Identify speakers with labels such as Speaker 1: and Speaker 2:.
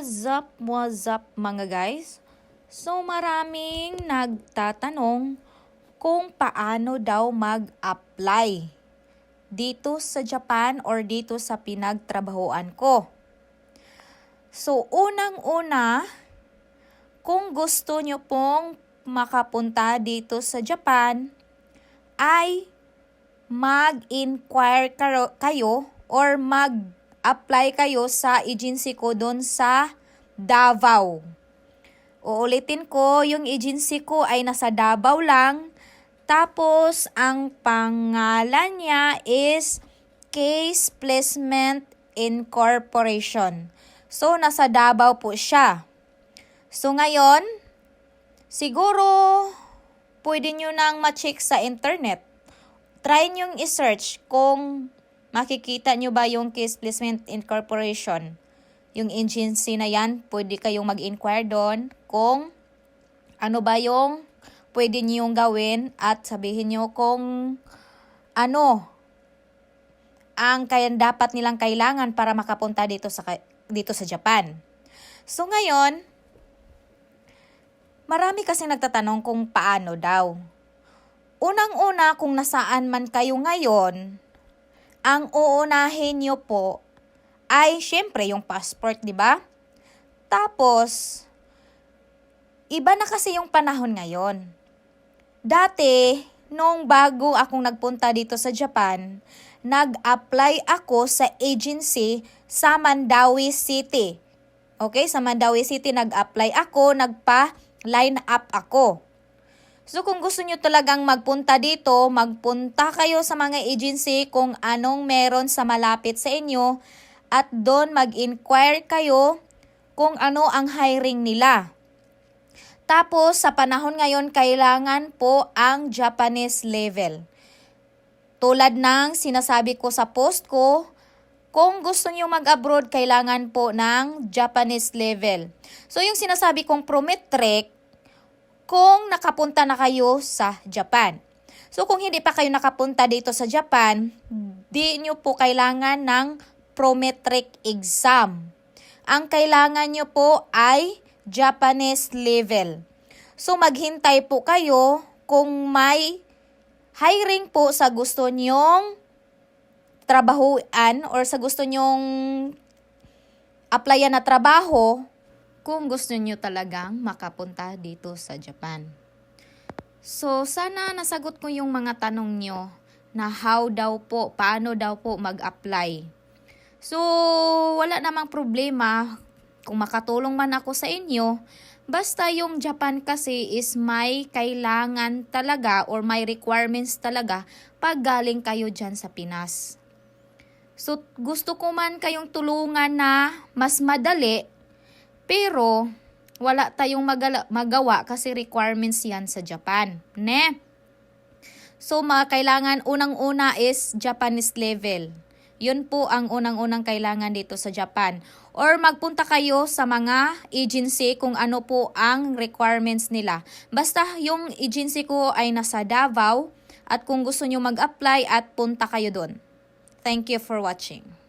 Speaker 1: What's up mga guys? So maraming nagtatanong kung paano daw mag-apply dito sa Japan or dito sa pinagtrabahoan ko. So unang-una, kung gusto nyo pong makapunta dito sa Japan, ay mag-inquire kayo or mag-apply kayo sa agency ko doon sa Davao. Uulitin ko, yung agency ko ay nasa Davao lang. Tapos, ang pangalan niya is Case Placement Incorporation. So, nasa Davao po siya. So, ngayon, siguro, pwede nyo nang ma-check sa internet. Try nyo i-search kung makikita nyo ba yung Case Placement Incorporation. Yung agency na yan, pwede kayong mag-inquire doon kung ano ba yung pwede nyo gawin at sabihin nyo kung ano ang dapat nilang kailangan para makapunta dito sa Japan. So ngayon, marami kasing nagtatanong kung paano daw. Unang-una, kung nasaan man kayo ngayon, ang uunahin nyo po ay syempre yung passport, di ba? Tapos, iba na kasi yung panahon ngayon. Dati, nung bago akong nagpunta dito sa Japan, nag-apply ako sa agency sa Mandaue City. Okay, sa Mandaue City nag-apply ako, nagpa-line up ako. So kung gusto nyo talagang magpunta dito, magpunta kayo sa mga agency kung anong meron sa malapit sa inyo at doon mag-inquire kayo kung ano ang hiring nila. Tapos sa panahon ngayon, kailangan po ang Japanese level. Tulad ng sinasabi ko sa post ko, kung gusto nyo mag-abroad, kailangan po ng Japanese level. So yung sinasabi kong prometric, kung nakapunta na kayo sa Japan. So kung hindi pa kayo nakapunta dito sa Japan, di nyo po kailangan ng prometric exam. Ang kailangan nyo po ay Japanese level. So maghintay po kayo kung may hiring po sa gusto nyong trabahuan or sa gusto nyong applyan na trabaho, kung gusto nyo talagang makapunta dito sa Japan. So, sana nasagot ko yung mga tanong nyo na how daw po, paano daw po mag-apply. So, wala namang problema kung makatulong man ako sa inyo. Basta yung Japan kasi is may kailangan talaga or may requirements talaga pag galing kayo dyan sa Pinas. So, gusto ko man kayong tulungan na mas madali, pero wala tayong magawa kasi requirements yan sa Japan. Ne? So, kailangan unang-una is Japanese level. Yun po ang unang-unang kailangan dito sa Japan. Or magpunta kayo sa mga agency kung ano po ang requirements nila. Basta yung agency ko ay nasa Davao at kung gusto nyo mag-apply at punta kayo doon. Thank you for watching.